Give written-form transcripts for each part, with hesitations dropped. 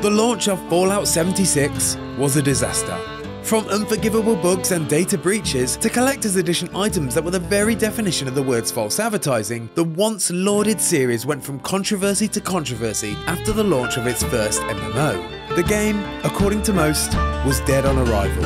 The launch of Fallout 76 was a disaster. From unforgivable bugs and data breaches to collector's edition items that were the very definition of the words false advertising, the once-lauded series went from controversy to controversy after the launch of its first MMO. The game, according to most, was dead on arrival.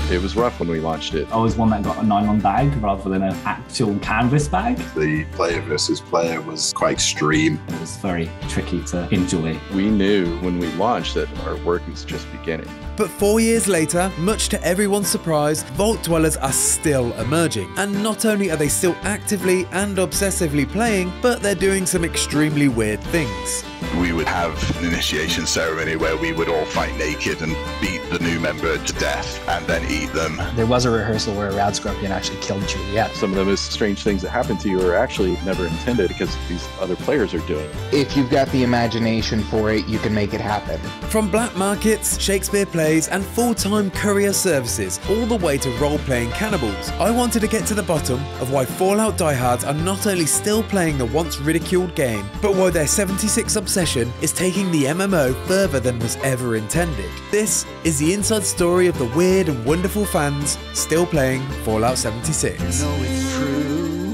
It was rough when we launched it. I was one that got a nylon bag rather than an actual canvas bag. The player versus player was quite extreme. It was very tricky to enjoy. We knew when we launched that our work was just beginning. But 4 years later, much to everyone's surprise, Vault Dwellers are still emerging. And not only are they still actively and obsessively playing, but they're doing some extremely weird things. We would have an initiation ceremony where we would all fight naked and beat the new member to death and then eat them. There was a rehearsal where Rad Scorpion actually killed Juliet. Some of the most strange things that happen to you are actually never intended because these other players are doing it. If you've got the imagination for it, you can make it happen. From black markets, Shakespeare plays, and full-time courier services, all the way to Roleplaying Cannibals, I wanted to get to the bottom of why Fallout diehards are not only still playing the once ridiculed game, but why their 76 obsession is taking the MMO further than was ever intended. This is the inside story of the weird and wonderful fans still playing Fallout 76. You know it's true.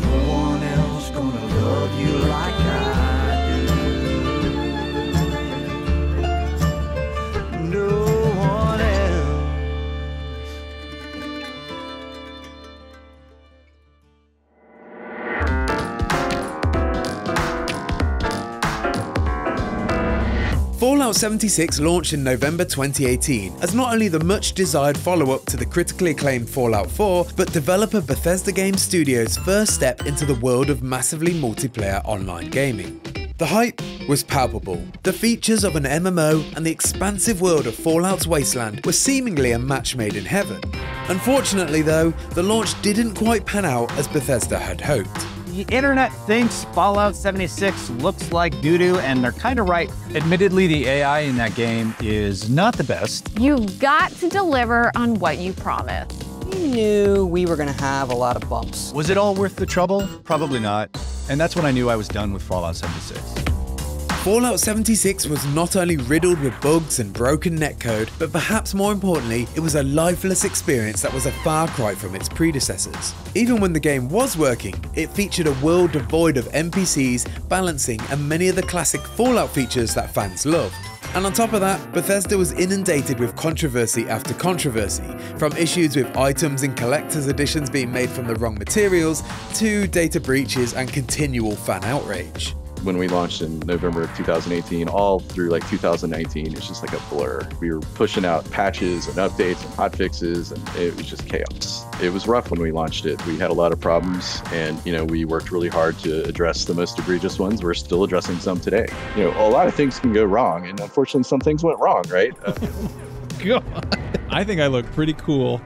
No one else gonna love you like I do. No one else. Fallout 76 launched in November 2018 as not only the much desired follow-up to the critically acclaimed Fallout 4, but developer Bethesda Game Studios' first step into the world of massively multiplayer online gaming. The hype was palpable. The features of an MMO and the expansive world of Fallout's Wasteland were seemingly a match made in heaven. Unfortunately though, the launch didn't quite pan out as Bethesda had hoped. The internet thinks Fallout 76 looks like doo-doo, and they're kind of right. Admittedly, the AI in that game is not the best. You've got to deliver on what you promised. We knew we were going to have a lot of bumps. Was it all worth the trouble? Probably not. And that's when I knew I was done with Fallout 76. Fallout 76 was not only riddled with bugs and broken netcode, but perhaps more importantly, it was a lifeless experience that was a far cry from its predecessors. Even when the game was working, it featured a world devoid of NPCs, balancing, and many of the classic Fallout features that fans loved. And on top of that, Bethesda was inundated with controversy after controversy, from issues with items in collector's editions being made from the wrong materials, to data breaches and continual fan outrage. When we launched in November of 2018, all through like 2019, it's just like a blur. We were pushing out patches and updates and hotfixes, and it was just chaos. It was rough when we launched it. We had a lot of problems, and we worked really hard to address the most egregious ones. We're still addressing some today. A lot of things can go wrong, and unfortunately, some things went wrong, right? God. I think I look pretty cool.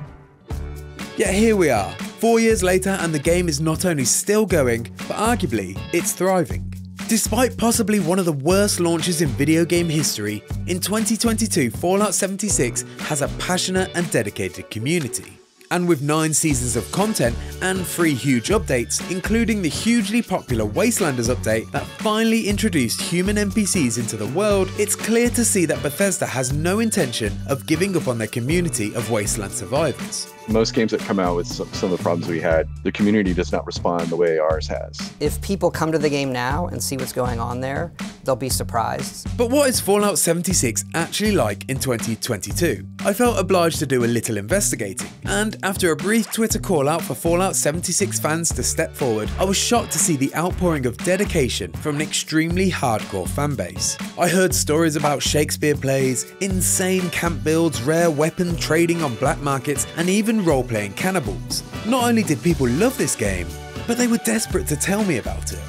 Yet here we are, 4 years later, and the game is not only still going, but arguably, it's thriving. Despite possibly one of the worst launches in video game history, in 2022 Fallout 76 has a passionate and dedicated community. And with 9 seasons of content and 3 huge updates, including the hugely popular Wastelanders update that finally introduced human NPCs into the world, it's clear to see that Bethesda has no intention of giving up on their community of Wasteland survivors. Most games that come out with some of the problems we had, the community does not respond the way ours has. If people come to the game now and see what's going on there, they'll be surprised. But what is Fallout 76 actually like in 2022? I felt obliged to do a little investigating, and after a brief Twitter call out for Fallout 76 fans to step forward, I was shocked to see the outpouring of dedication from an extremely hardcore fanbase. I heard stories about Shakespeare plays, insane camp builds, rare weapon trading on black markets, and even Roleplaying Cannibals. Not only did people love this game, but they were desperate to tell me about it.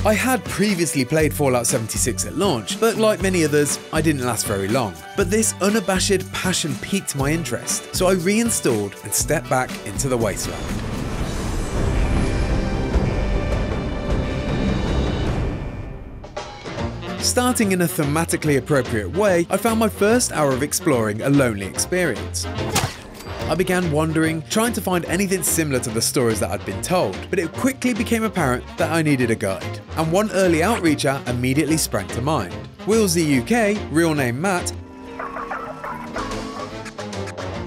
I had previously played Fallout 76 at launch, but like many others, I didn't last very long. But this unabashed passion piqued my interest, so I reinstalled and stepped back into the Wasteland. Starting in a thematically appropriate way, I found my first hour of exploring a lonely experience. I began wandering, trying to find anything similar to the stories that I'd been told, but it quickly became apparent that I needed a guide. And one early outreacher immediately sprang to mind. Willsy UK, real name Matt,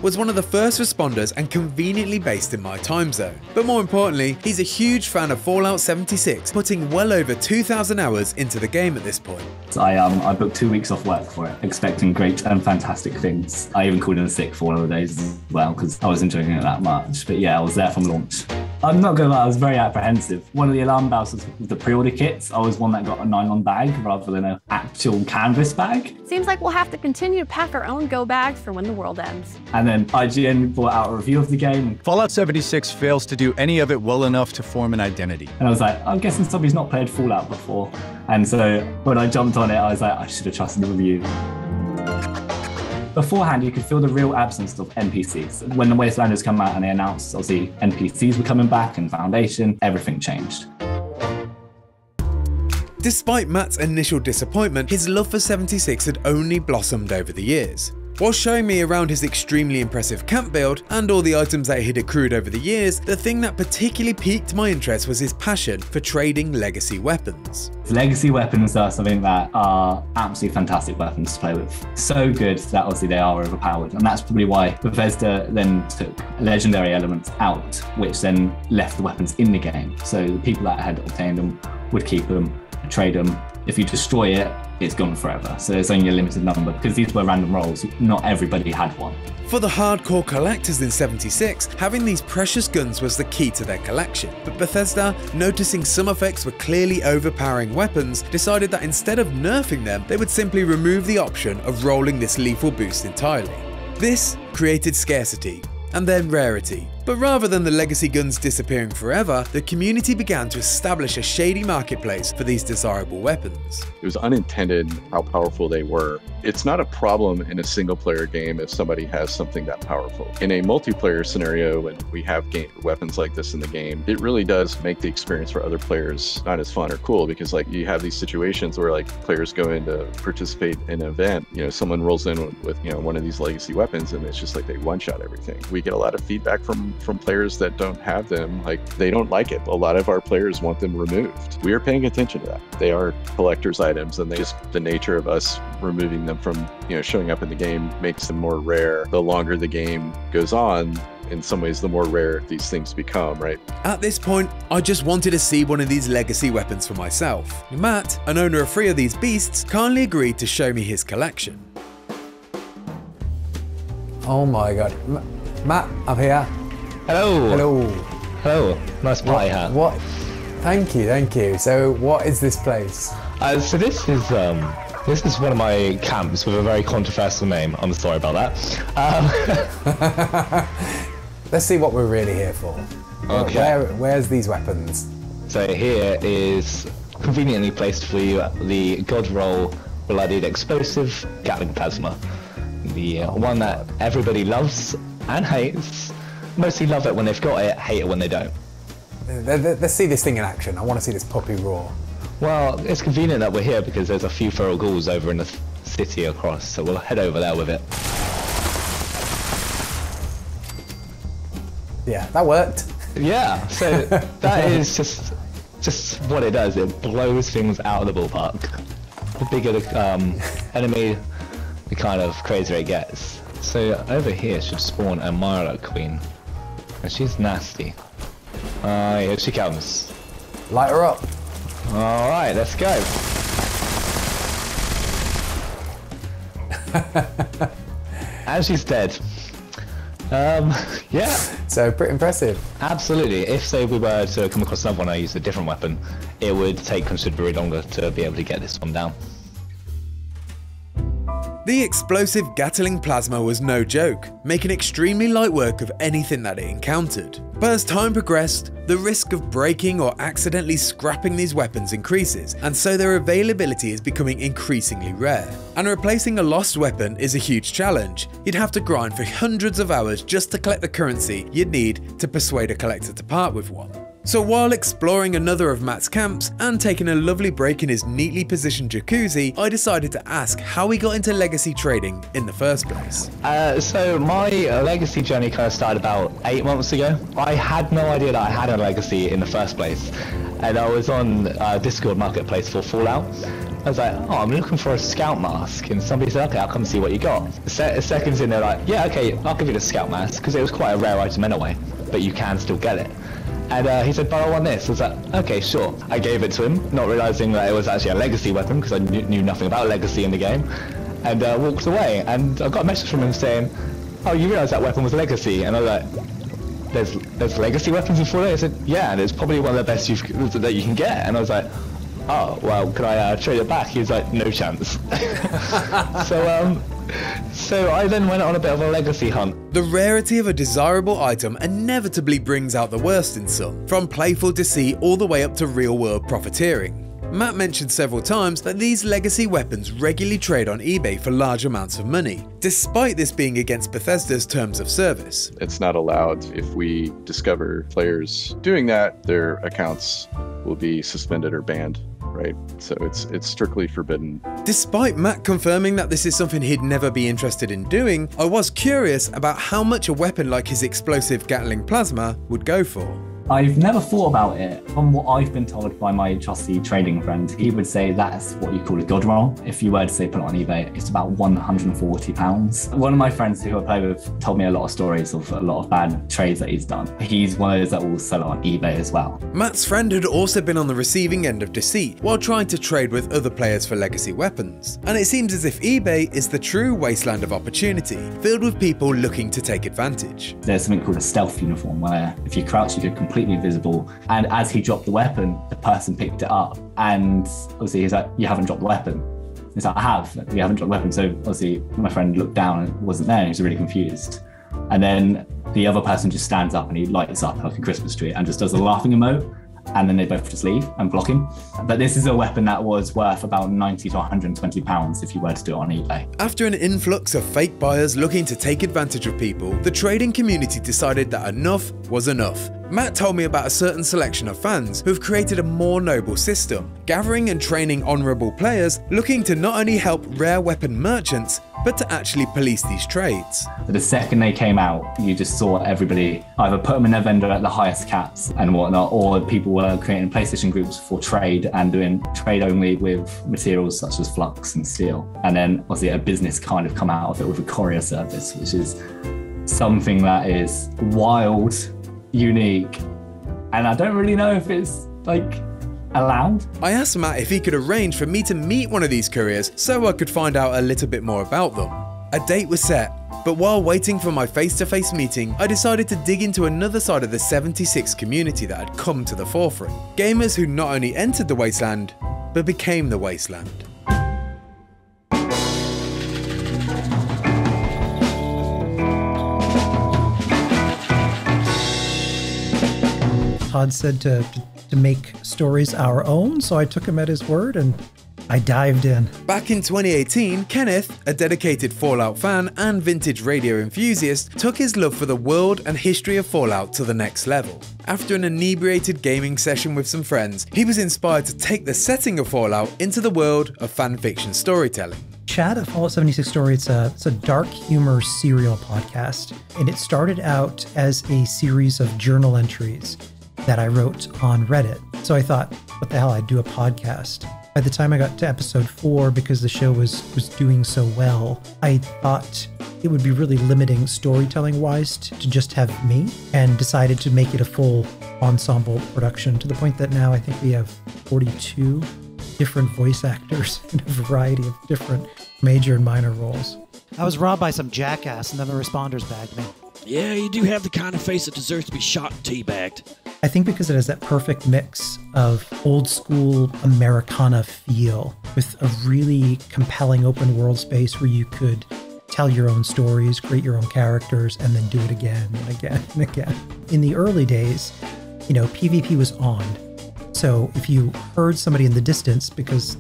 was one of the first responders and conveniently based in my time zone. But more importantly, he's a huge fan of Fallout 76, putting well over 2,000 hours into the game at this point. I booked 2 weeks off work for it, expecting great and fantastic things. I even called in sick for one of the days as well, because I was enjoying it that much. But yeah, I was there from launch. I'm not gonna lie, I was very apprehensive. One of the alarm bells was with the pre-order kits. I was one that got a nylon bag rather than an actual canvas bag. Seems like we'll have to continue to pack our own go bags for when the world ends. And then IGN brought out a review of the game. Fallout 76 fails to do any of it well enough to form an identity. And I was like, I'm guessing somebody's not played Fallout before. And so when I jumped on it, I was like, I should have trusted the review. Beforehand, you could feel the real absence of NPCs. When the Wastelanders come out and they announced, obviously, NPCs were coming back and Foundation, everything changed. Despite Matt's initial disappointment, his love for 76 had only blossomed over the years. While showing me around his extremely impressive camp build and all the items that he'd accrued over the years, the thing that particularly piqued my interest was his passion for trading legacy weapons. Legacy weapons are something that are absolutely fantastic weapons to play with. So good that obviously they are overpowered, and that's probably why Bethesda then took legendary elements out, which then left the weapons in the game. So the people that had obtained them would keep them, trade them. If you destroy it, it's gone forever. So there's only a limited number because these were random rolls. Not everybody had one. For the hardcore collectors in 76, having these precious guns was the key to their collection. But Bethesda, noticing some effects were clearly overpowering weapons, decided that instead of nerfing them, they would simply remove the option of rolling this lethal boost entirely. This created scarcity, and then rarity. But rather than the legacy guns disappearing forever, the community began to establish a shady marketplace for these desirable weapons. It was unintended how powerful they were. It's not a problem in a single player game if somebody has something that powerful. In a multiplayer scenario, when we have weapons like this in the game, it really does make the experience for other players not as fun or cool, because like you have these situations where like players go in to participate in an event, someone rolls in with one of these legacy weapons and it's just like they one-shot everything. We get a lot of feedback from players that don't have them, like they don't like it. A lot of our players want them removed. We are paying attention to that. They are collector's items, and the nature of us removing them from showing up in the game makes them more rare. The longer the game goes on, in some ways, the more rare these things become, right? At this point, I just wanted to see one of these legacy weapons for myself. Matt, an owner of 3 of these beasts, kindly agreed to show me his collection. Oh my god. Matt, up here. Hello. Hello. Hello. Nice party hat. What? Thank you, thank you. So, what is this place? So this is one of my camps with a very controversial name. I'm sorry about that. Let's see what we're really here for. Okay. Where's these weapons? So here is conveniently placed for you the God Roll Blooded Explosive Gatling Plasma. The one that everybody loves and hates. Mostly love it when they've got it, hate it when they don't. Let's see this thing in action. I want to see this puppy roar. Well, it's convenient that we're here because there's a few feral ghouls over in the city across, so we'll head over there with it. Yeah, that worked. Yeah, so that is just what it does. It blows things out of the ballpark. The bigger the enemy, the kind of crazier it gets. So over here should spawn a Myra Queen. And she's nasty. Here she comes. Light her up. Alright, let's go. And she's dead. Yeah. So pretty impressive. Absolutely. If say we were to come across another one and use a different weapon, it would take considerably longer to be able to get this one down. The explosive Gatling plasma was no joke, making extremely light work of anything that it encountered. But as time progressed, the risk of breaking or accidentally scrapping these weapons increases, and so their availability is becoming increasingly rare. And replacing a lost weapon is a huge challenge. You'd have to grind for hundreds of hours just to collect the currency you'd need to persuade a collector to part with one. So while exploring another of Matt's camps and taking a lovely break in his neatly positioned jacuzzi, I decided to ask how he got into legacy trading in the first place. So my legacy journey kind of started about 8 months ago. I had no idea that I had a legacy in the first place. And I was on Discord Marketplace for Fallout. I was like, oh, I'm looking for a scout mask. And somebody said, okay, I'll come see what you got. Seconds in, they're like, yeah, okay, I'll give you the scout mask, because it was quite a rare item anyway, but you can still get it. And he said, but I want this. I was like, okay, sure. I gave it to him, not realizing that it was actually a legacy weapon, because I knew nothing about legacy in the game, and walked away. And I got a message from him saying, oh, you realize that weapon was legacy? And I was like, there's legacy weapons in Fallout? He said, yeah, and it's probably one of the best that you can get. And I was like, oh, well, can I trade it back? He was like, no chance. So I then went on a bit of a legacy hunt. The rarity of a desirable item inevitably brings out the worst in some, from playful deceit all the way up to real-world profiteering. Matt mentioned several times that these legacy weapons regularly trade on eBay for large amounts of money, despite this being against Bethesda's terms of service. It's not allowed. If we discover players doing that, their accounts will be suspended or banned. Right? So it's strictly forbidden. Despite Matt confirming that this is something he'd never be interested in doing, I was curious about how much a weapon like his explosive Gatling plasma would go for. I've never thought about it. From what I've been told by my trusty trading friend, he would say that's what you call a god roll. If you were to say put it on eBay, it's about £140. One of my friends who I play with told me a lot of stories of a lot of bad trades that he's done. He's one of those that will sell it on eBay as well. Matt's friend had also been on the receiving end of deceit while trying to trade with other players for legacy weapons. And it seems as if eBay is the true wasteland of opportunity, filled with people looking to take advantage. There's something called a stealth uniform where if you crouch, you go completely visible. And as he dropped the weapon, the person picked it up. And obviously he's like, you haven't dropped the weapon. He's like, I have, you haven't dropped the weapon. So obviously my friend looked down and it wasn't there. He was really confused. And then the other person just stands up and he lights up like a Christmas tree and just does a laughing emote. And then they both just leave and block him. But this is a weapon that was worth about £90 to £120 if you were to do it on eBay. After an influx of fake buyers looking to take advantage of people, the trading community decided that enough was enough. Matt told me about a certain selection of fans who've created a more noble system, gathering and training honourable players looking to not only help rare weapon merchants, but to actually police these trades. The second they came out, you just saw everybody either put them in their vendor at the highest caps and whatnot, or people were creating PlayStation groups for trade and doing trade only with materials such as flux and steel. And then obviously a business kind of come out of it with a courier service, which is something that is wild, unique, and I don't really know if it's like allowed. I asked Matt if he could arrange for me to meet one of these couriers so I could find out a little bit more about them. A date was set, but while waiting for my face-to-face meeting, I decided to dig into another side of the 76 community that had come to the forefront. Gamers who not only entered the wasteland, but became the wasteland. Todd said to make stories our own, so I took him at his word and I dived in. Back in 2018, Kenneth, a dedicated Fallout fan and vintage radio enthusiast, took his love for the world and history of Fallout to the next level. After an inebriated gaming session with some friends, he was inspired to take the setting of Fallout into the world of fanfiction storytelling. Chad at Fallout 76 Story, it's a dark humor serial podcast, and it started out as a series of journal entries that I wrote on Reddit. So I thought, what the hell, I'd do a podcast. By the time I got to episode 4, because the show was doing so well, I thought it would be really limiting storytelling-wise to just have me, and decided to make it a full ensemble production, to the point that now I think we have 42 different voice actors in a variety of different major and minor roles. I was robbed by some jackass and then the responders bagged me. Yeah, you do have the kind of face that deserves to be shot and teabagged. I think because it has that perfect mix of old school Americana feel with a really compelling open world space where you could tell your own stories, create your own characters, and then do it again and again and again. In the early days, PvP was on. So if you heard somebody in the distance, because,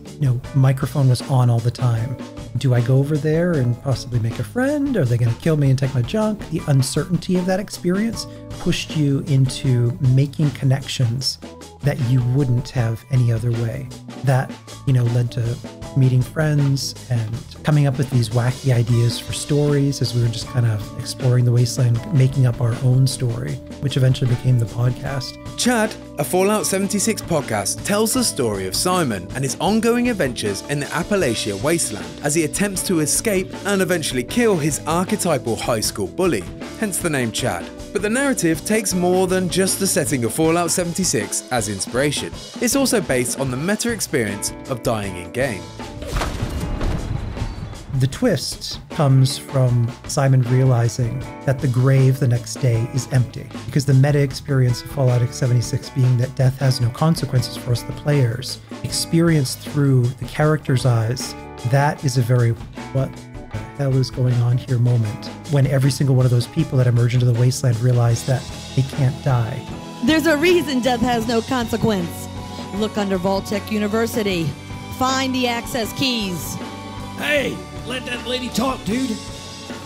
microphone was on all the time, Do I go over there and possibly make a friend? Are they going to kill me and take my junk? The uncertainty of that experience pushed you into making connections that you wouldn't have any other way. That, led to meeting friends and coming up with these wacky ideas for stories as we were just kind of exploring the Wasteland, making up our own story, which eventually became the podcast. Chad, a Fallout 76 podcast, tells the story of Simon and his ongoing adventures in the Appalachia Wasteland as he attempts to escape and eventually kill his archetypal high school bully, hence the name Chad. But the narrative takes more than just the setting of Fallout 76 as inspiration. It's also based on the meta experience of dying in-game. The twist comes from Simon realizing that the grave the next day is empty, because the meta experience of Fallout 76 being that death has no consequences for us, the players, experienced through the character's eyes, that is a very what the hell is going on here moment, when every single one of those people that emerge into the Wasteland realize that they can't die. There's a reason death has no consequence. Look under Vault-Tec University. Find the access keys. Hey, let that lady talk, dude.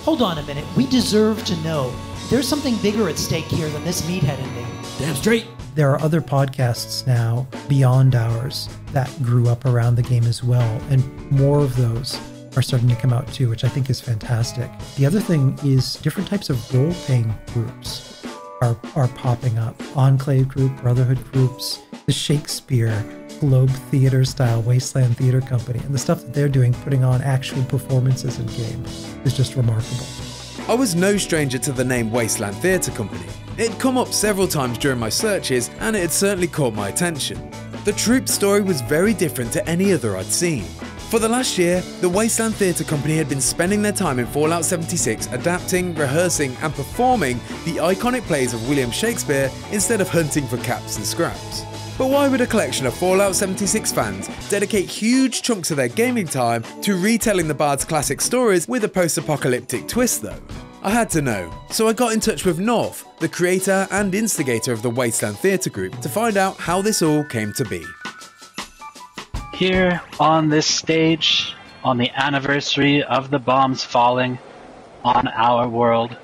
Hold on a minute. We deserve to know. There's something bigger at stake here than this meathead ending. Damn straight. There are other podcasts now beyond ours that grew up around the game as well, and more of those are starting to come out too, which I think is fantastic. The other thing is different types of role-playing groups are popping up. Enclave group, Brotherhood groups, the Shakespeare, Globe Theatre style Wasteland Theatre Company, and the stuff that they're doing, putting on actual performances in game, is just remarkable. I was no stranger to the name Wasteland Theatre Company. It'd come up several times during my searches, and it had certainly caught my attention. The troupes story was very different to any other I'd seen. For the last year, the Wasteland Theatre Company had been spending their time in Fallout 76 adapting, rehearsing and performing the iconic plays of William Shakespeare instead of hunting for caps and scraps. But why would a collection of Fallout 76 fans dedicate huge chunks of their gaming time to retelling the Bard's classic stories with a post-apocalyptic twist though? I had to know, so I got in touch with North, the creator and instigator of the Wasteland Theatre Group, to find out how this all came to be. Here on this stage, on the anniversary of the bombs falling on our world,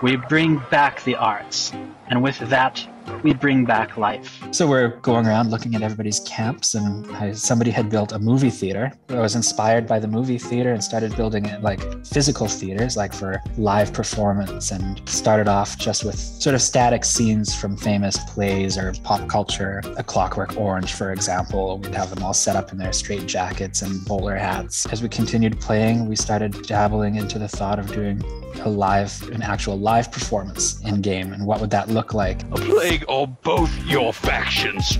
we bring back the arts, and with that, we bring back life. So we're going around looking at everybody's camps, and somebody had built a movie theater. I was inspired by the movie theater and started building it like physical theaters, like for live performance, and started off just with sort of static scenes from famous plays or pop culture. A Clockwork Orange, for example, we'd have them all set up in their straight jackets and bowler hats. As we continued playing, we started dabbling into the thought of doing an actual live performance in game, and what would that look like? A plague or both your factions.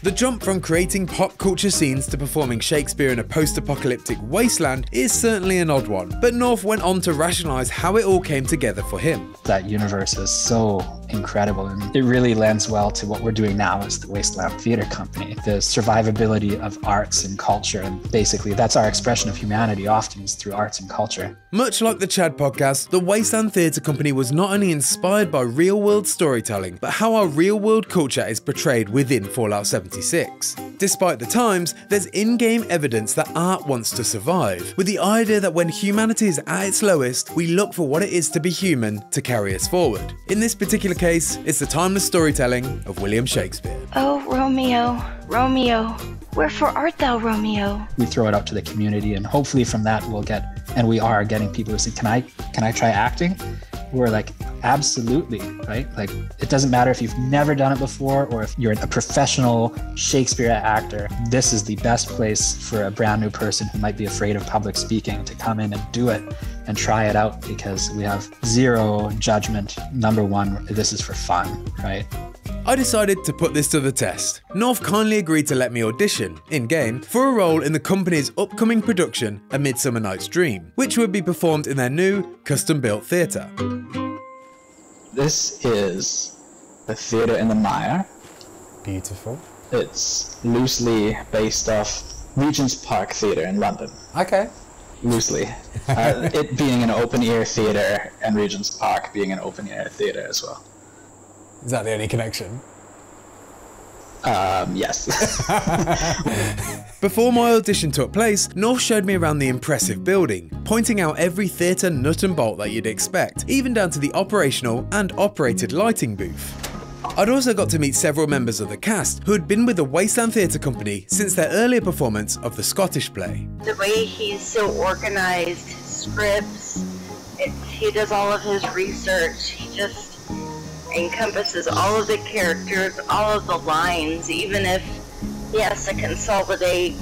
The jump from creating pop culture scenes to performing Shakespeare in a post-apocalyptic wasteland is certainly an odd one, but North went on to rationalise how it all came together for him. That universe is so incredible, and it really lends well to what we're doing now as the Wasteland Theatre Company. The survivability of arts and culture, and basically that's our expression of humanity often, is through arts and culture. Much like the Chad podcast, the Wasteland Theatre Company was not only inspired by real-world storytelling, but how our real-world culture is portrayed within Fallout 76. Despite the times, there's in-game evidence that art wants to survive, with the idea that when humanity is at its lowest, we look for what it is to be human to carry us forward. In this particular case, it's the timeless storytelling of William Shakespeare. Oh, Romeo, Romeo, wherefore art thou, Romeo? We throw it out to the community, and hopefully from that we'll get, and we are getting people who say, can I try acting? We're like, absolutely, right? Like, it doesn't matter if you've never done it before or if you're a professional Shakespeare actor. This is the best place for a brand new person who might be afraid of public speaking to come in and do it and try it out, because we have zero judgment. Number one, this is for fun, right? I decided to put this to the test. North kindly agreed to let me audition, in-game, for a role in the company's upcoming production, A Midsummer Night's Dream, which would be performed in their new, custom-built theatre. This is the theatre in the Mire. Beautiful. It's loosely based off Regent's Park Theatre in London. Okay. Loosely. It being an open-air theatre and Regent's Park being an open-air theatre as well. Is that the only connection? Yes. Before my audition took place, North showed me around the impressive building, pointing out every theatre nut and bolt that you'd expect, even down to the operational and operated lighting booth. I'd also got to meet several members of the cast who had been with the Wasteland Theatre company since their earlier performance of the Scottish play. The way he's so organized, his scripts, he does all of his research, he just encompasses all of the characters, all of the lines, even if he has to consolidate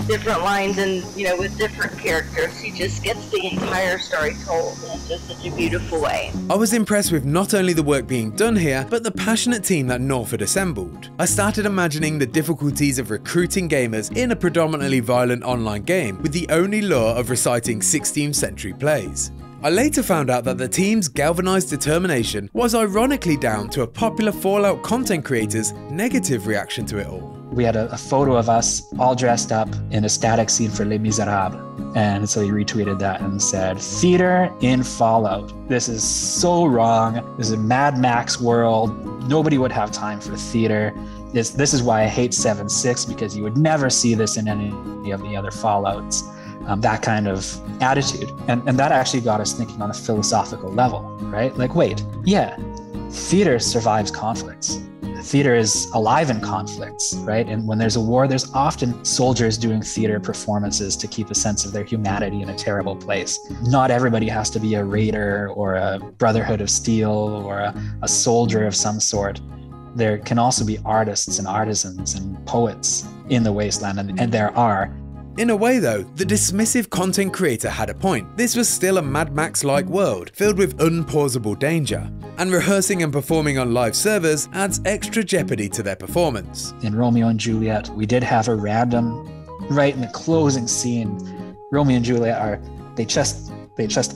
different lines and, you know, with different characters, he just gets the entire story told in just such a beautiful way. I was impressed with not only the work being done here, but the passionate team that North had assembled. I started imagining the difficulties of recruiting gamers in a predominantly violent online game with the only lure of reciting 16th century plays. I later found out that the team's galvanized determination was ironically down to a popular Fallout content creator's negative reaction to it all. We had a photo of us all dressed up in a static scene for Les Miserables. And so he retweeted that and said, "Theater in Fallout. This is so wrong. This is a Mad Max world. Nobody would have time for theater. This is why I hate 7.6, because you would never see this in any of the other Fallouts." That kind of attitude. And that actually got us thinking on a philosophical level, right? Like, wait, yeah, theater survives conflicts. Theater is alive in conflicts, right? And when there's a war, there's often soldiers doing theater performances to keep a sense of their humanity in a terrible place. Not everybody has to be a raider or a Brotherhood of Steel or a soldier of some sort. There can also be artists and artisans and poets in the Wasteland, and there are. In a way though, the dismissive content creator had a point. This was still a Mad Max-like world, filled with unpausable danger, and rehearsing and performing on live servers adds extra jeopardy to their performance. In Romeo and Juliet, we did have a random, right in the closing scene, Romeo and Juliet they just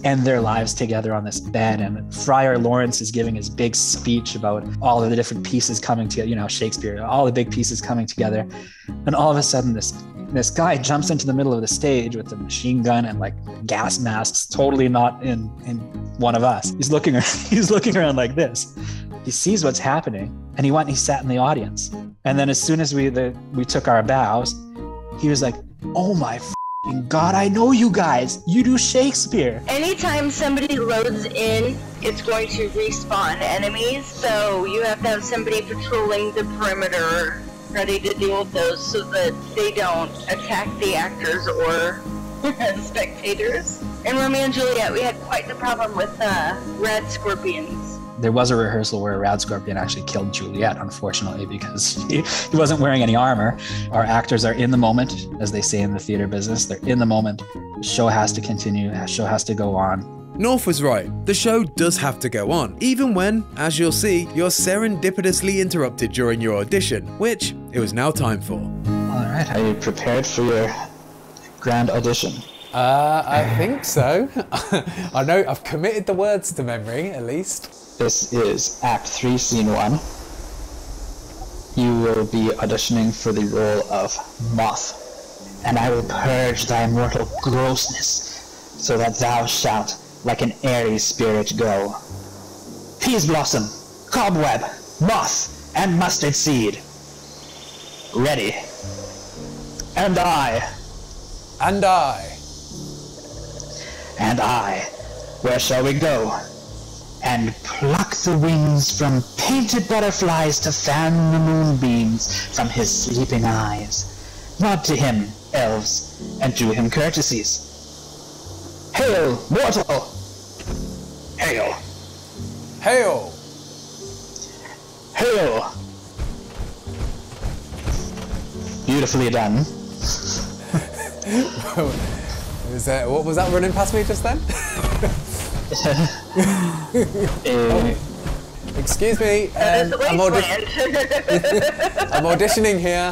end their lives together on this bed, and Friar Lawrence is giving his big speech about all of the different pieces coming together, you know, Shakespeare, all the big pieces coming together, and all of a sudden this guy jumps into the middle of the stage with a machine gun and like gas masks, totally not in one of us. He's looking around like this. He sees what's happening, and he went and he sat in the audience. And then as soon as we took our bows, he was like, "Oh my God, I know you guys. You do Shakespeare." Anytime somebody loads in, it's going to respawn enemies, so you have to have somebody patrolling the perimeter, ready to deal with those so that they don't attack the actors or spectators. In Romeo and Juliet, we had quite the problem with red scorpions. There was a rehearsal where a rad scorpion actually killed Juliet, unfortunately, because he wasn't wearing any armor. Our actors are in the moment, as they say in the theater business. They're in the moment. The show has to continue. The show has to go on. North was right. The show does have to go on, even when, as you'll see, you're serendipitously interrupted during your audition, which it was now time for. All right, are you prepared for your grand audition? I think so. I know I've committed the words to memory, at least. This is Act 3, Scene 1. You will be auditioning for the role of Moth, and I will purge thy mortal grossness, so that thou shalt like an airy spirit go. Peas blossom, cobweb, moth, and mustard seed. Ready. And I. And I. And I. Where shall we go? And pluck the wings from painted butterflies to fan the moonbeams from his sleeping eyes. Nod to him, elves, and do him courtesies. Hail, mortal! Hail! Hail! Hail! Beautifully done. What was that running past me just then? Excuse me, I'm auditioning here.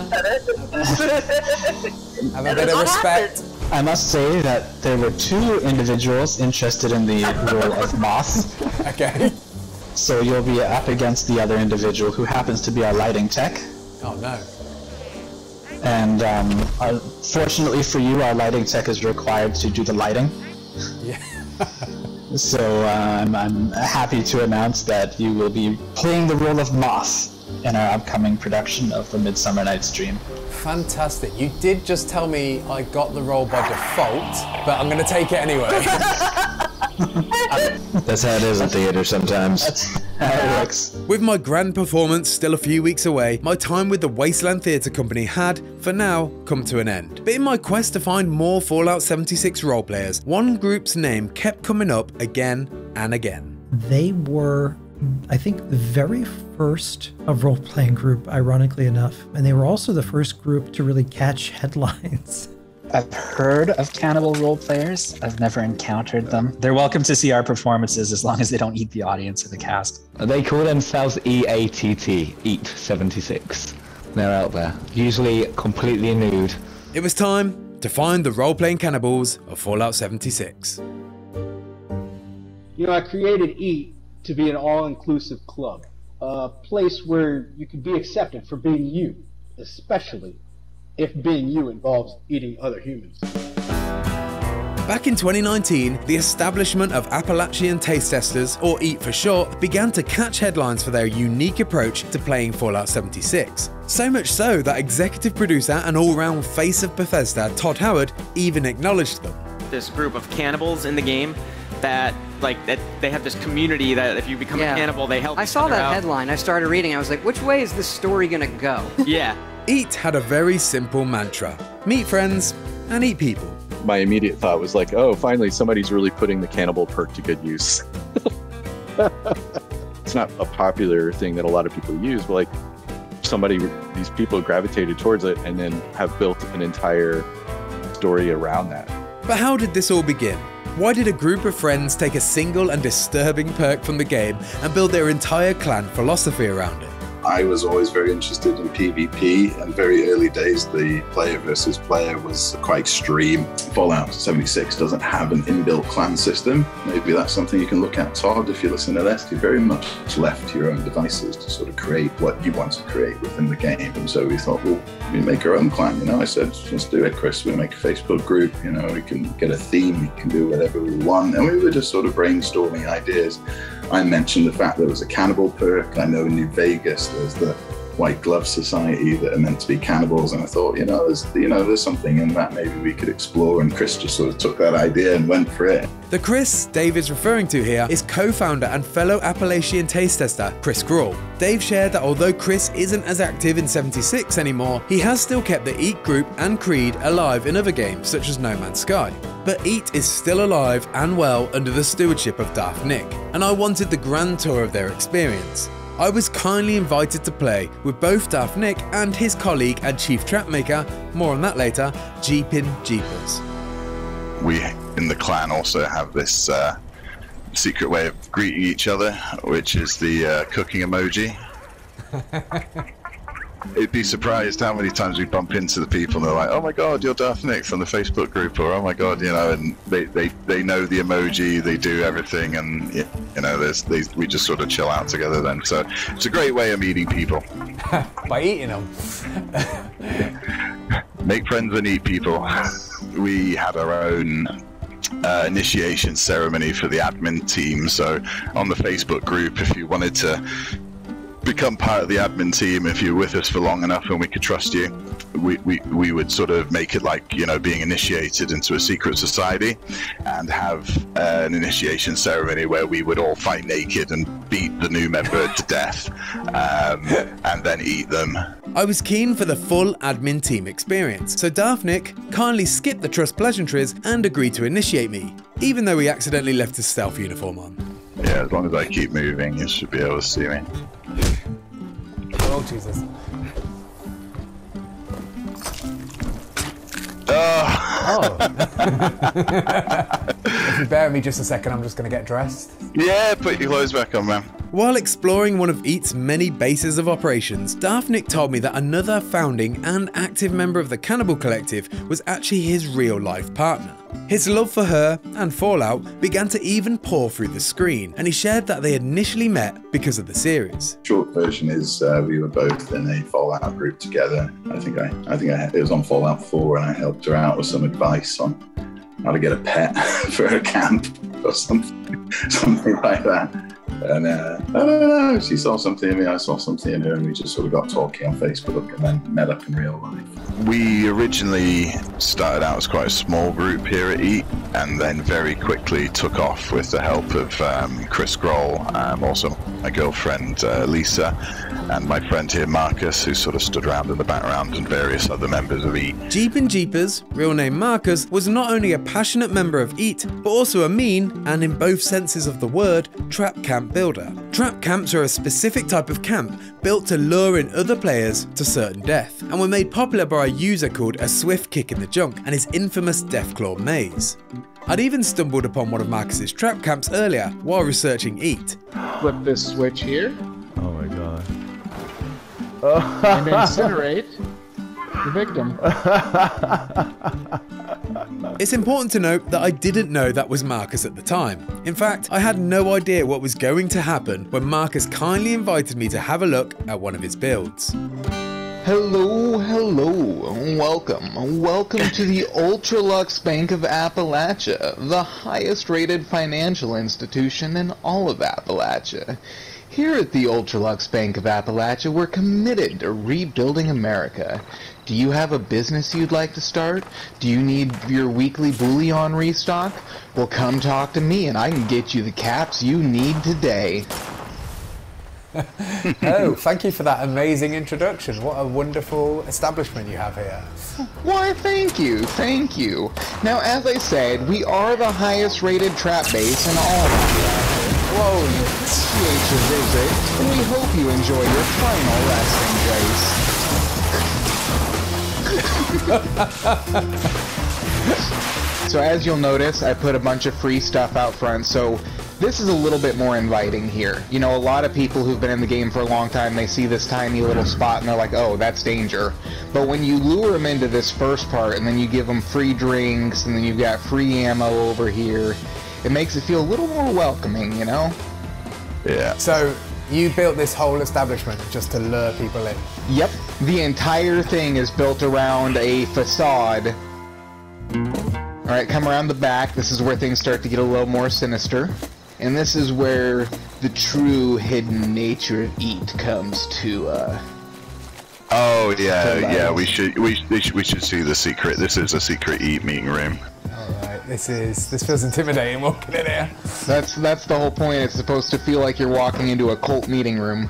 Have a bit of respect. I must say that there were 2 individuals interested in the role of Moth. Okay. So you'll be up against the other individual, who happens to be our lighting tech. Oh no. And fortunately for you, our lighting tech is required to do the lighting. Yeah. So I'm happy to announce that you will be playing the role of Moth in our upcoming production of The Midsummer Night's Dream. Fantastic. You did just tell me I got the role by default, but I'm going to take it anyway. That's how it is in theatre sometimes. That's how it works. With my grand performance still a few weeks away, my time with the Wasteland Theatre company had, for now, come to an end. But in my quest to find more Fallout 76 roleplayers, one group's name kept coming up again and again. They were, I think, the very first of role-playing group, ironically enough, and they were also the first group to really catch headlines. I've heard of cannibal role players. I've never encountered them. They're welcome to see our performances as long as they don't eat the audience or the cast. They call themselves EATT, Eat 76. They're out there, usually completely nude. It was time to find the Roleplaying Cannibals of Fallout 76. You know, I created EAT to be an all-inclusive club. A place where you can be accepted for being you, especially if being you involves eating other humans. Back in 2019, the establishment of Appalachian Taste Testers, or EAT for short, began to catch headlines for their unique approach to playing Fallout 76. So much so that executive producer and all-round face of Bethesda, Todd Howard, even acknowledged them. This group of cannibals in the game that they have this community that if you become a cannibal, they help. I saw that headline. I started reading. I was like, which way is this story gonna go? Yeah. EAT had a very simple mantra: meet friends and eat people. My immediate thought was like, oh, finally somebody's really putting the cannibal perk to good use. It's not a popular thing that a lot of people use, but like these people gravitated towards it and then have built an entire story around that. But how did this all begin? Why did a group of friends take a single and disturbing perk from the game and build their entire clan philosophy around it? I was always very interested in PvP, and very early days the player versus player was quite extreme. Fallout 76 doesn't have an inbuilt clan system. Maybe that's something you can look at, Todd, if you listen to this. You're very much left to your own devices to sort of create what you want to create within the game. And so we thought, well, we make our own clan. You know, I said, let's do it, Chris. We make a Facebook group. You know, we can get a theme. We can do whatever we want. And we were just sort of brainstorming ideas. I mentioned the fact there was a cannibal perk. I know in New Vegas there's the White Glove Society that are meant to be cannibals, and I thought, there's something in that maybe we could explore, and Chris just sort of took that idea and went for it. The Chris Dave is referring to here is co-founder and fellow Appalachian taste tester Chris Grawl. Dave shared that although Chris isn't as active in 76 anymore, he has still kept the EAT group and creed alive in other games such as No Man's Sky. But EAT is still alive and well under the stewardship of Daft Nick, and I wanted the grand tour of their experience. I was kindly invited to play with both Daft Nick and his colleague and chief trap maker, more on that later, Jeepin' Jeepers. We in the clan also have this secret way of greeting each other, which is the cooking emoji. It'd be surprised how many times we bump into the people and they're like, oh my god, you're Daft Nick from the Facebook group, or oh my god, and they know the emoji, they do everything, and we just sort of chill out together then. So it's a great way of meeting people. By eating them. Make friends and eat people. We had our own initiation ceremony for the admin team, so on the Facebook group, if you wanted to become part of the admin team, if you're with us for long enough and we could trust you, we would sort of make it like, being initiated into a secret society, and have an initiation ceremony where we would all fight naked and beat the new member to death, and then eat them. I was keen for the full admin team experience, so Daft Nick kindly skipped the trust pleasantries and agreed to initiate me, even though he accidentally left his stealth uniform on. Yeah, as long as I keep moving, you should be able to see me. Oh, Jesus. Oh. If you bear with me just a second, I'm just going to get dressed. Yeah, put your clothes back on, man. While exploring one of EAT's many bases of operations, Daft Nick told me that another founding and active member of the Cannibal Collective was actually his real-life partner. His love for her and Fallout began to even pour through the screen, and he shared that they had initially met because of the series. Short version is we were both in a Fallout group together. I think it was on Fallout 4, and I helped her out with some advice on how to get a pet for a camp or something like that. And I don't know, she saw something in me, I saw something in her, and we just sort of got talking on Facebook and then met up in real life. We originally started out as quite a small group here at EAT, and then very quickly took off with the help of Chris Grohl, also my girlfriend Lisa, and my friend here Marcus, who sort of stood around in the background, and various other members of EAT. Jeepin' Jeepers, real name Marcus, was not only a passionate member of EAT, but also a mean, and in both senses of the word, trap camp builder. Trap camps are a specific type of camp built to lure in other players to certain death, and were made popular by a user called A Swift Kick in the Junk and his infamous Deathclaw maze. I'd even stumbled upon one of Marcus's trap camps earlier while researching EAT. Flip this switch here. Oh my god. And incinerate the victim. It's important to note that I didn't know that was Marcus at the time. In fact, I had no idea what was going to happen when Marcus kindly invited me to have a look at one of his builds. Hello, welcome to the Ultralux Bank of Appalachia, the highest rated financial institution in all of Appalachia. Here at the Ultralux Bank of Appalachia, we're committed to rebuilding America. Do you have a business you'd like to start? Do you need your weekly bullion restock? Well, come talk to me and I can get you the caps you need today. Oh, thank you for that amazing introduction. What a wonderful establishment you have here. Why, thank you. Now, as I said, we are the highest rated trap base in all of Appalachia. Whoa, you appreciate your visit, and we hope you enjoy your final resting place. So as you'll notice, I put a bunch of free stuff out front, so this is a little bit more inviting here. You know, a lot of people who've been in the game for a long time, they see this tiny little spot and they're like, oh, that's danger. But when you lure them into this first part, and then you give them free drinks, and then you've got free ammo over here, it makes it feel a little more welcoming, you know? Yeah. So, you built this whole establishment just to lure people in? Yep. The entire thing is built around a facade. Alright, come around the back. This is where things start to get a little more sinister. And this is where the true hidden nature of EAT comes to, Oh yeah, we should see the secret. This is a secret EAT meeting room. Alright, this feels intimidating walking in here. That's the whole point. It's supposed to feel like you're walking into a cult meeting room.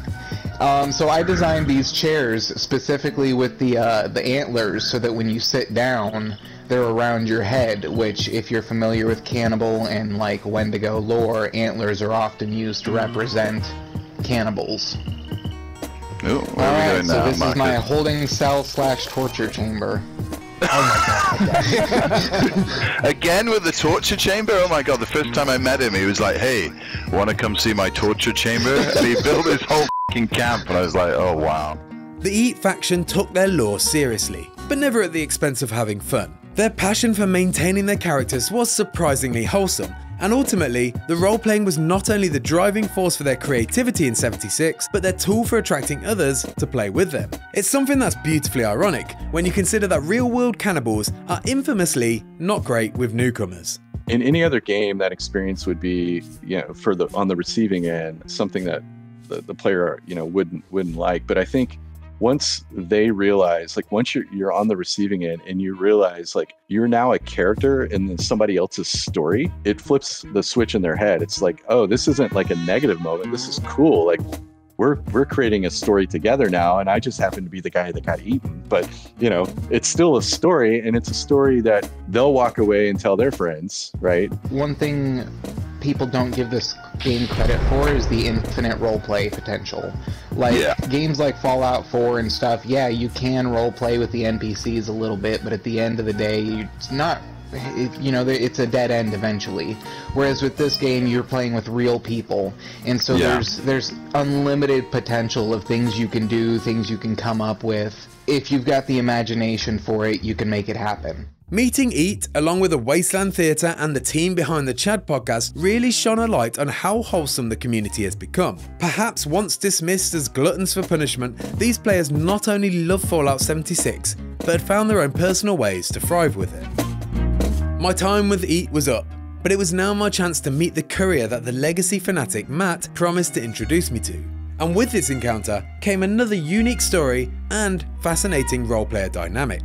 So I designed these chairs specifically with the antlers so that when you sit down, they're around your head, which if you're familiar with Cannibal and like Wendigo lore, antlers are often used to represent cannibals. Ooh, Alright, so this is my holding cell / torture chamber. Oh my god. Again with the torture chamber? Oh my god, the first time I met him, he was like, hey, wanna come see my torture chamber? And he built this whole f***ing camp, and I was like, oh wow. The EAT faction took their lore seriously, but never at the expense of having fun. Their passion for maintaining their characters was surprisingly wholesome, and ultimately, the role-playing was not only the driving force for their creativity in 76, but their tool for attracting others to play with them. It's something that's beautifully ironic when you consider that real-world cannibals are infamously not great with newcomers. In any other game, that experience would be, you know, on the receiving end, something that the player, you know, wouldn't like. But I think once they realize, like, once you're on the receiving end and you realize, like, you're now a character in somebody else's story, it flips the switch in their head. It's like, oh, this isn't like a negative moment. This is cool. Like, we're creating a story together now, and I just happen to be the guy that got eaten. But, you know, it's still a story, and it's a story that they'll walk away and tell their friends, right? One thing people don't give this game credit for is the infinite roleplay potential. Like, games like Fallout 4 and stuff, yeah, you can roleplay with the NPCs a little bit, but at the end of the day, it's not, you know, it's a dead end eventually. Whereas with this game, you're playing with real people, and so there's unlimited potential of things you can do, things you can come up with. If you've got the imagination for it, you can make it happen. Meeting EAT, along with the Wasteland Theatre and the team behind the Chad podcast, really shone a light on how wholesome the community has become. Perhaps once dismissed as gluttons for punishment, these players not only love Fallout 76, but had found their own personal ways to thrive with it. My time with EAT was up, but it was now my chance to meet the courier that the legacy fanatic Matt promised to introduce me to. And with this encounter came another unique story and fascinating roleplayer dynamic.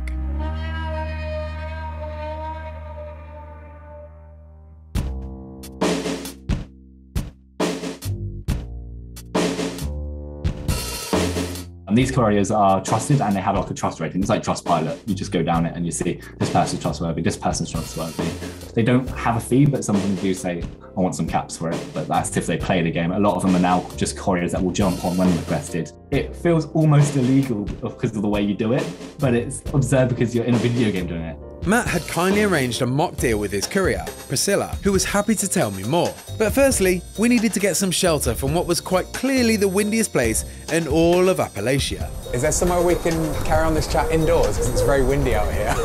And these couriers are trusted and they have like a trust rating. It's like Trustpilot. You just go down it and you see this person's trustworthy, this person's trustworthy. They don't have a fee, but some of them do say, I want some caps for it. But that's if they play the game. A lot of them are now just couriers that will jump on when requested. It feels almost illegal because of the way you do it, but it's absurd because you're in a video game doing it. Matt had kindly arranged a mock deal with his courier, Priscilla, who was happy to tell me more. But firstly, we needed to get some shelter from what was quite clearly the windiest place in all of Appalachia. Is there somewhere we can carry on this chat indoors? Because it's very windy out here.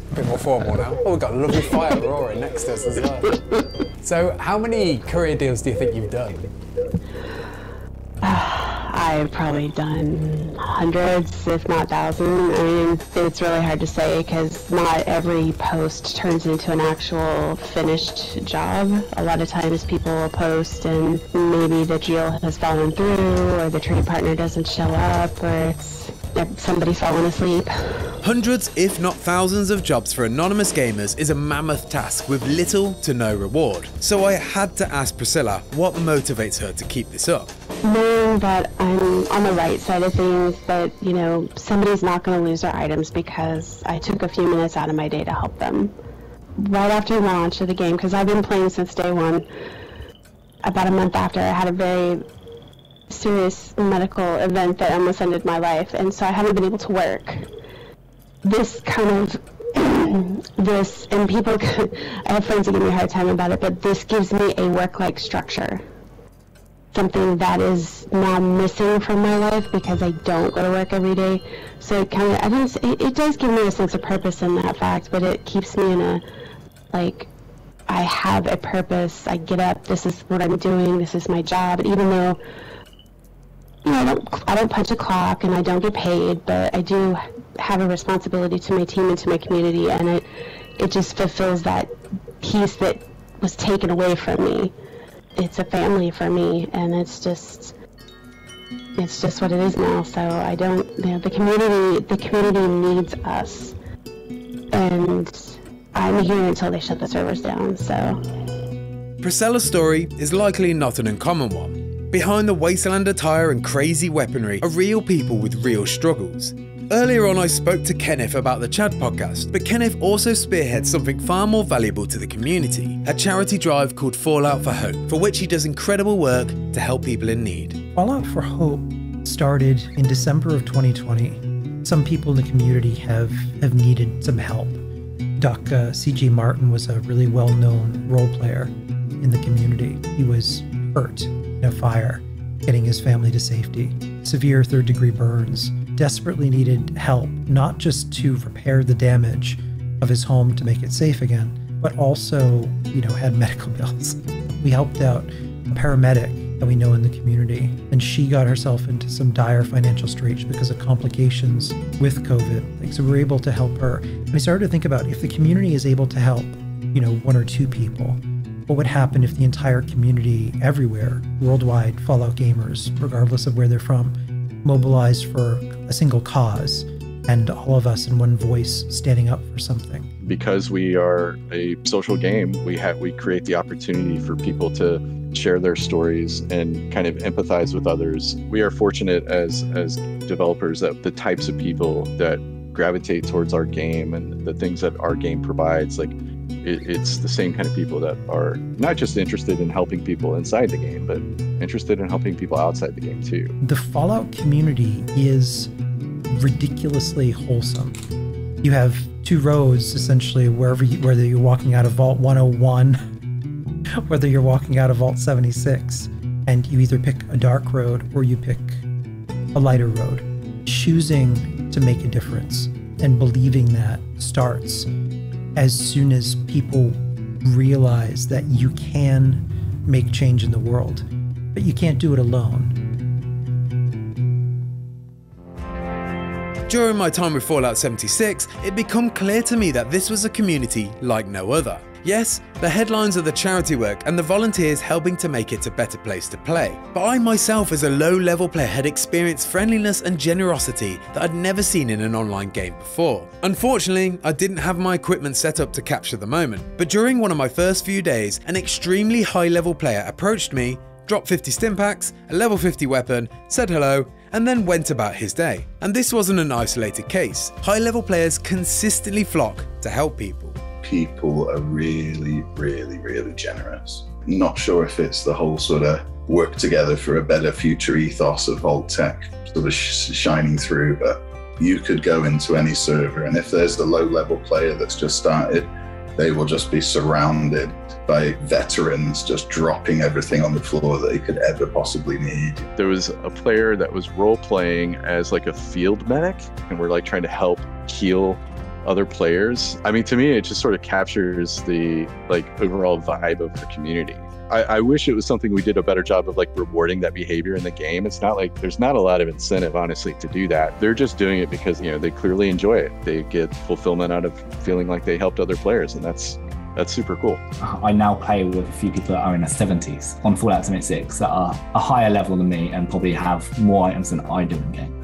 A bit more formal now. Oh, we've got a lovely fire roaring next to us as well. So, how many courier deals do you think you've done? I've probably done hundreds, if not thousands. I mean, it's really hard to say because not every post turns into an actual finished job. A lot of times people will post and maybe the deal has fallen through, or the trade partner doesn't show up, or somebody's fallen asleep. Hundreds, if not thousands of jobs for anonymous gamers is a mammoth task with little to no reward. So I had to ask Priscilla what motivates her to keep this up. Knowing that I'm on the right side of things, that, you know, somebody's not going to lose their items because I took a few minutes out of my day to help them. Right after launch of the game, because I've been playing since day one, about a month after, I had a very serious medical event that almost ended my life, and so I haven't been able to work. This kind of and people, I have friends that give me a hard time about it, but this gives me a work-like structure. Something that is now missing from my life because I don't go to work every day. So it kind of, it does give me a sense of purpose in that fact, but it keeps me in a, like, I have a purpose. I get up, this is what I'm doing, this is my job. And even though, you know, I don't punch a clock and I don't get paid, but I do have a responsibility to my team and to my community, and it just fulfills that piece that was taken away from me. It's a family for me, and it's just what it is now. So I don't, you know, the community needs us, and I'm here until they shut the servers down. So Priscilla's story is likely not an uncommon one. Behind the wasteland attire and crazy weaponry are real people with real struggles. Earlier on I spoke to Kenneth about the Chad podcast, but Kenneth also spearheads something far more valuable to the community, a charity drive called Fallout for Hope, for which he does incredible work to help people in need. Fallout for Hope started in December of 2020. Some people in the community have needed some help. Doc C.J. Martin was a really well-known role player in the community. He was hurt in a fire, getting his family to safety. Severe third-degree burns. Desperately needed help, not just to repair the damage of his home to make it safe again, but also, you know, had medical bills. We helped out a paramedic that we know in the community, and she got herself into some dire financial straits because of complications with COVID. Like, so we were able to help her. And I started to think about, if the community is able to help, you know, one or two people, what would happen if the entire community everywhere, worldwide Fallout gamers, regardless of where they're from, mobilized for a single cause, and all of us in one voice standing up for something. Because we are a social game, we create the opportunity for people to share their stories and kind of empathize with others. We are fortunate as developers that the types of people that gravitate towards our game and the things that our game provides, like it's the same kind of people that are not just interested in helping people inside the game, but interested in helping people outside the game too. The Fallout community is ridiculously wholesome. You have two roads, essentially, whether you're walking out of Vault 101, whether you're walking out of Vault 76, and you either pick a dark road or you pick a lighter road. Choosing to make a difference and believing that starts as soon as people realize that you can make change in the world, but you can't do it alone. during my time with Fallout 76, it became clear to me that this was a community like no other. Yes, the headlines are the charity work and the volunteers helping to make it a better place to play, but I myself as a low-level player had experienced friendliness and generosity that I'd never seen in an online game before. Unfortunately, I didn't have my equipment set up to capture the moment, but during one of my first few days, an extremely high-level player approached me, dropped 50 stim packs, a level 50 weapon, said hello, and then went about his day. And this wasn't an isolated case. High-level players consistently flock to help people. People are really, really, really generous. Not sure if it's the whole sort of work together for a better future ethos of Vault Tech sort of shining through, but you could go into any server and if there's a low-level player that's just started, they will just be surrounded by veterans just dropping everything on the floor that he could ever possibly need. There was a player that was role-playing as like a field medic, and we're like trying to help heal other players. I mean, to me, it just sort of captures the like overall vibe of the community. I wish it was something we did a better job of like rewarding that behavior in the game. It's not like there's not a lot of incentive, honestly, to do that. They're just doing it because, you know, they clearly enjoy it. They get fulfillment out of feeling like they helped other players, and that's super cool. I now play with a few people that are in their 70s on Fallout 76 that are a higher level than me and probably have more items than I do in game.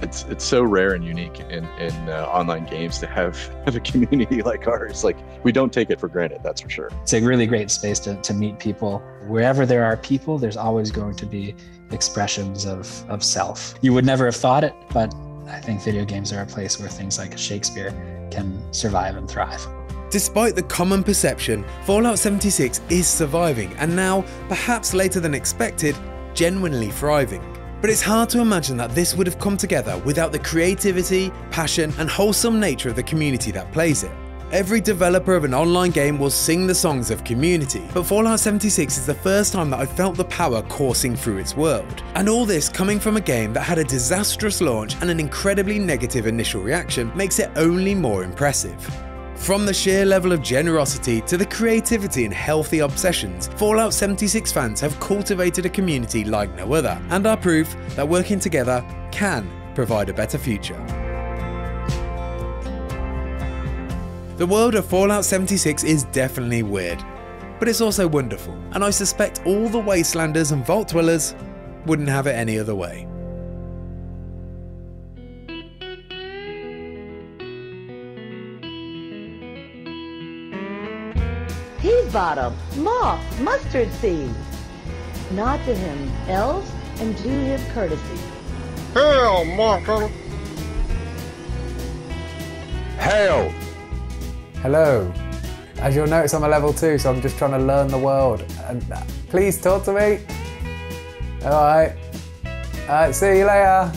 It's so rare and unique in online games to have a community like ours. Like, we don't take it for granted, that's for sure. It's a really great space to meet people. Wherever there are people, there's always going to be expressions of self. You would never have thought it, but I think video games are a place where things like Shakespeare can survive and thrive. Despite the common perception, Fallout 76 is surviving and now, perhaps later than expected, genuinely thriving. But it's hard to imagine that this would have come together without the creativity, passion, and wholesome nature of the community that plays it. Every developer of an online game will sing the songs of community, but Fallout 76 is the first time that I felt the power coursing through its world. And all this coming from a game that had a disastrous launch and an incredibly negative initial reaction makes it only more impressive. From the sheer level of generosity to the creativity and healthy obsessions, Fallout 76 fans have cultivated a community like no other, and are proof that working together can provide a better future. The world of Fallout 76 is definitely weird, but it's also wonderful, and I suspect all the Wastelanders and Vault Dwellers wouldn't have it any other way. Peasbottom, moth, mustard seed. Nod to him, elves, and do his courtesy. Hail, mortal! Hail! Hello. As you'll notice, I'm a level 2, so I'm just trying to learn the world. And please talk to me. Alright. Alright, see you later.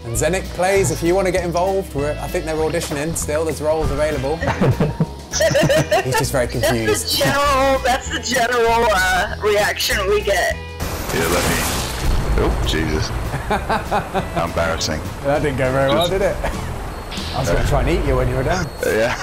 And Zenic plays if you want to get involved. I think they're auditioning still, there's roles available. He's just very confused. That's the general reaction we get. Here, let me. Oh, Jesus. How embarrassing. That didn't go very well, did it? I was going to try and eat you when you were down. Yeah.